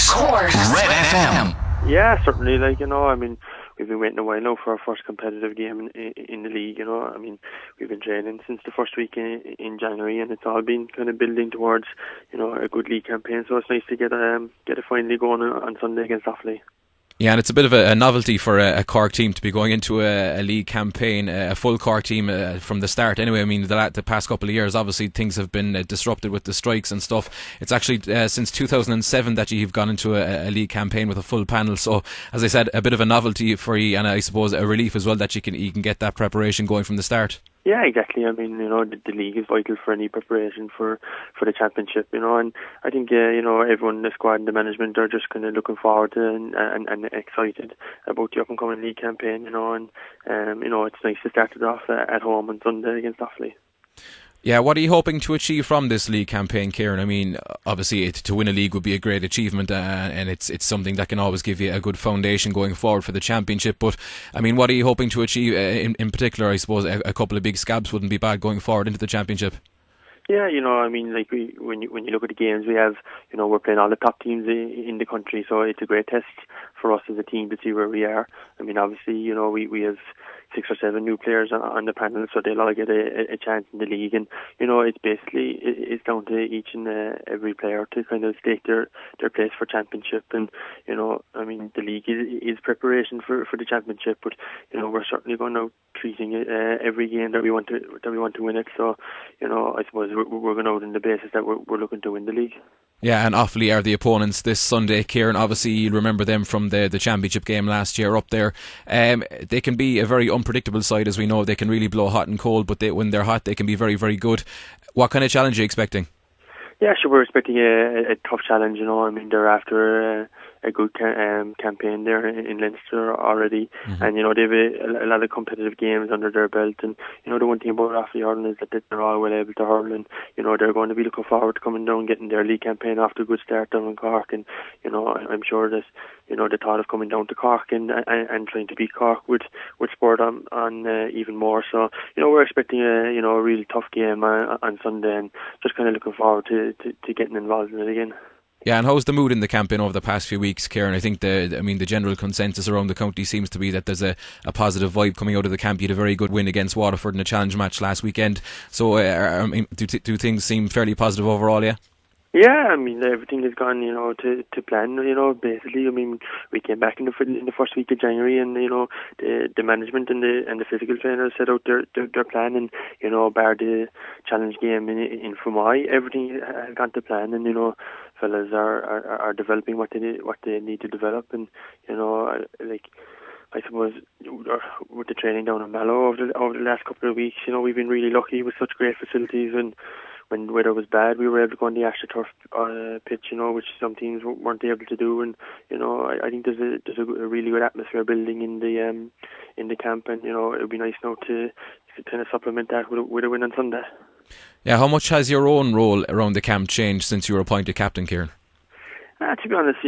Cork's Red FM. Yeah, certainly. We've been waiting a while now for our first competitive game in the league. We've been training since the first week in January, and it's all been kind of building towards, a good league campaign. So it's nice to get it finally going on Sunday against Offaly. Yeah, and it's a bit of a novelty for a Cork team to be going into a league campaign, a full Cork team from the start. Anyway, the past couple of years, obviously things have been disrupted with the strikes and stuff. It's actually since 2007 that you've gone into a league campaign with a full panel. So, as I said, a bit of a novelty for you, and I suppose a relief as well that you can get that preparation going from the start. Yeah, exactly. The league is vital for any preparation for the championship, and I think, everyone in the squad and the management are just kind of looking forward to and excited about the up-and-coming league campaign, it's nice to start it off at home on Sunday against Offaly. Yeah, what are you hoping to achieve from this league campaign, Kieran? Obviously to win a league would be a great achievement, and it's something that can always give you a good foundation going forward for the championship. But what are you hoping to achieve in particular? I suppose a couple of big scabs wouldn't be bad going forward into the championship. Yeah, when you look at the games we have, we're playing all the top teams in the country, so it's a great test for us as a team to see where we are. Obviously, we have 6 or 7 new players on the panel, so they'll all get a chance in the league, and it's down to each and every player to kind of stake their place for championship. And the league is preparation for the championship, but we're certainly going out treating it every game that we want to win it. So I suppose we're going out on the basis that we're looking to win the league. Yeah, and Offaly are the opponents this Sunday, Kieran. Obviously, you'll remember them from the championship game last year up there. They can be a very unpredictable side, as we know. They can really blow hot and cold, but when they're hot, they can be very, very good. What kind of challenge are you expecting? Yeah, sure, we're expecting a tough challenge, they're after a good campaign there in Leinster already, and they have a lot of competitive games under their belt, and the one thing about Offaly hurling is that they're all well able to hurl, and they're going to be looking forward to coming down, getting their league campaign off to a good start down in Cork, and I'm sure that the thought of coming down to Cork and trying to beat Cork would spur on even more. So we're expecting a really tough game on Sunday, and just kind of looking forward to getting involved in it again. Yeah, and how's the mood in the campaign over the past few weeks, Kieran? I think the general consensus around the county seems to be that there's a positive vibe coming out of the camp. You had a very good win against Waterford in a challenge match last weekend. So do things seem fairly positive overall, yeah? Yeah, everything has gone, to plan. Basically, we came back in the first week of January, and the management and the physical trainers set out their plan, and bar the challenge game in Fermoy, everything has gone to plan, and fellas are developing what they need to develop, and I suppose with the training down in Mallow over the last couple of weeks, we've been really lucky with such great facilities, and when weather was bad, we were able to go on the AstroTurf pitch, which some teams weren't able to do, and I think there's a really good atmosphere building in the camp, and it would be nice now to kind of supplement that with a win on Sunday. Yeah, how much has your own role around the camp changed since you were appointed captain, Kieran? To be honest,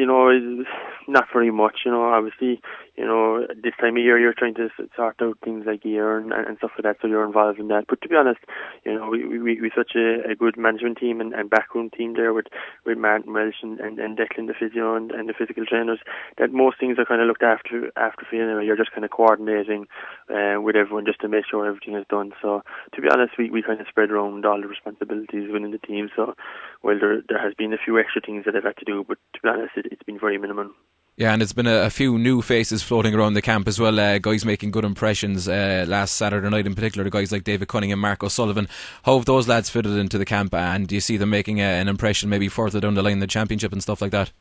not very much. Obviously, this time of year you're trying to sort out things like gear and stuff like that, so you're involved in that. But to be honest, we such a good management team and backroom team there with Martin Welsh and Declan the physio and the physical trainers, that most things are kind of looked after for you. You're just kind of coordinating with everyone just to make sure everything is done. So to be honest, we kind of spread around all the responsibilities within the team. So while there has been a few extra things that I've had to do, but to be honest, it's been very minimum. Yeah, and there's been a few new faces floating around the camp as well, guys making good impressions last Saturday night in particular, the guys like David Cunningham, Mark O'Sullivan. How have those lads fitted into the camp, and do you see them making an impression maybe further down the line in the championship and stuff like that?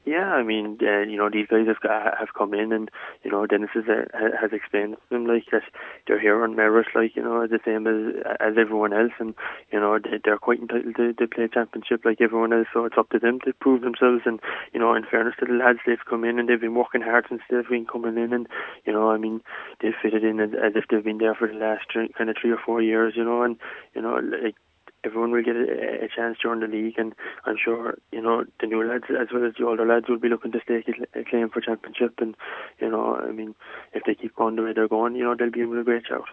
Yeah, these guys have come in, and Dennis has explained to them that they're here on merit, the same as everyone else, and they're quite entitled to play championship like everyone else. So it's up to them to prove themselves, and in fairness to the lads, they've come in and they've been working hard since they've been coming in, and they've fitted in as if they've been there for the last 3 or 4 years, everyone will get a chance during the league, and I'm sure the new lads as well as the older lads will be looking to stake a claim for championship, and if they keep going the way they're going, they'll be able to great shout.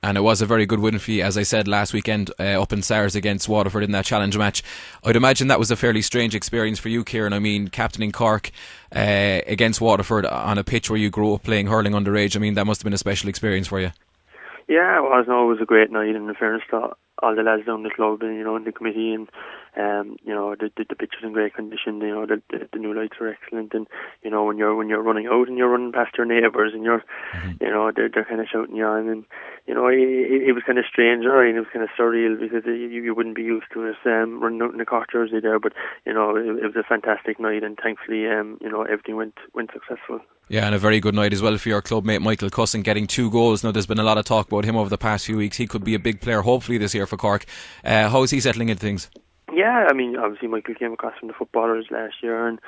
And it was a very good win for you, as I said last weekend, up in Sars against Waterford in that challenge match. I'd imagine that was a fairly strange experience for you, Kieran. I mean, captaining Cork against Waterford on a pitch where you grew up playing hurling underage. I mean, that must have been a special experience for you. Yeah, it was. No, it was a great night, and in fairness to all the lads down the club and, in the committee, and the pitch was in great condition. The new lights were excellent, and when you're running out and you're running past your neighbours and you're they're kind of shouting you on, and it was kind of strange, right? And it was kind of surreal because you wouldn't be used to it running out in the Cork jersey there, but it was a fantastic night, and thankfully everything went successful. Yeah, and a very good night as well for your club mate Michael Cusson getting 2 goals. Now, there's been a lot of talk about him over the past few weeks. He could be a big player hopefully this year for Cork. How is he settling into things? Yeah, I mean, obviously Michael came across from the footballers last year, and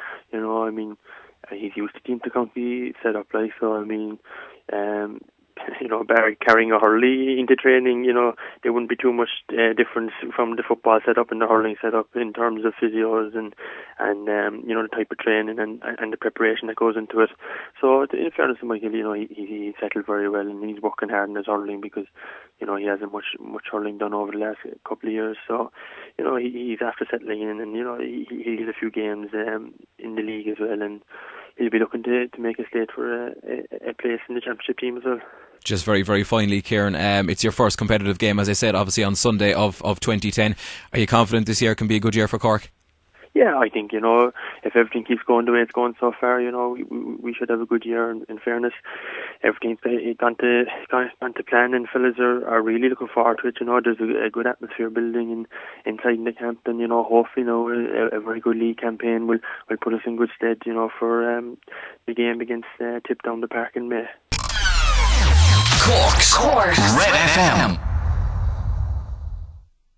he's used to team to county set up, like, so I mean, Barry carrying a hurley into training, there wouldn't be too much difference from the football setup and the hurling setup in terms of physios and the type of training and the preparation that goes into it. So in fairness to Michael, he settled very well, and he's working hard in his hurling because he hasn't much hurling done over the last couple of years. So he's after settling in, and he had a few games in the league as well, and he'll be looking to make a slate for a place in the championship team as well. Just very, very finally, Kieran, it's your first competitive game, as I said, obviously on Sunday of 2010. Are you confident this year can be a good year for Cork? Yeah, I think, if everything keeps going the way it's going so far, we should have a good year. In fairness, everything's gone to plan, and fellas are really looking forward to it. There's a good atmosphere building inside the camp, and hopefully a very good league campaign will put us in good stead, for the game against Tip down the park in May. Cork's Red FM.